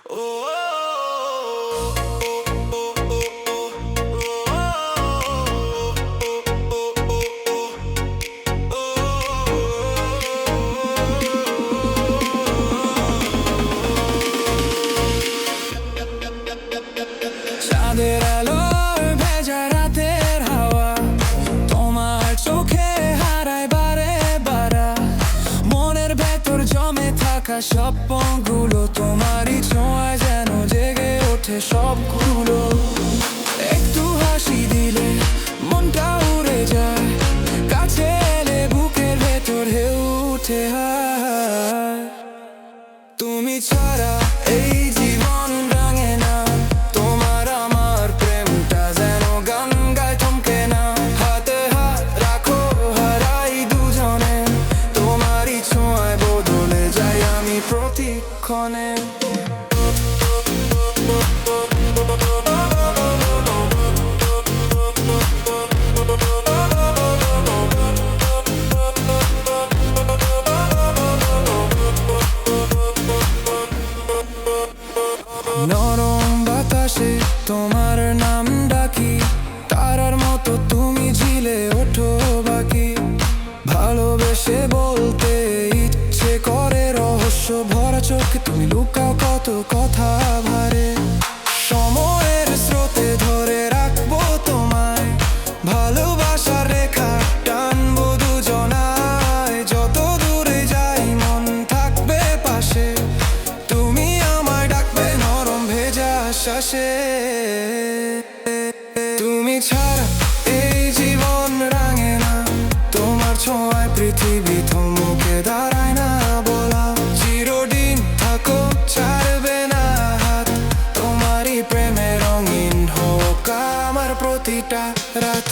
চাঁদের আলোর ভেজা রাতের হাওয়া তোমার চোখে হারায় বারে বারা। মনের ভেতর জমে থাকা স্বপ্নগুলো তোমারই ছোঁয়ায় যেন জেগে ওঠে সবগুলো। একটু হাসি দিলে মনটা উড়ে যায়, কাছে এলে বুকের ভেতর ঢেউ উঠে হায়। তুমি ছাড়া এই জীবন রাঙে না, তোমার আমার প্রেমটা যেন গান গায় থমকে না। হাতে হাত রাখো হারাই দুজনে, তোমারই ছোঁয়ায় বদলে যাই আমি প্রতিক্ষণে। নরম বাতাসে তোমার নাম ডাকি, তারার মতো তুমি ঝিলে ওঠো বাকি। ভালোবেসে বলতে ইচ্ছে করে রহস্য ভরা চোখে তুমি লুকাও কত কথা ভারে। সময়ের স্রোতে ধরে রাখবো তোমায়, ভালোবাসার রেখা টানবো দুজনায়। যত দূরে যাই মন থাকবে পাশে, তুমি আমায় ডাকবে নরম ভেজা শ্বাসে। তুমি ছাড়া এই জীবন রাঙে না, তোমার ছোঁয়ায় পৃথিবী থমকে দাঁড়ায় না বলা। চিরদিন থাকো ছাড়বে না হাত, তোমারই প্রেমে রঙিন হোক আমার প্রতিটা রাত।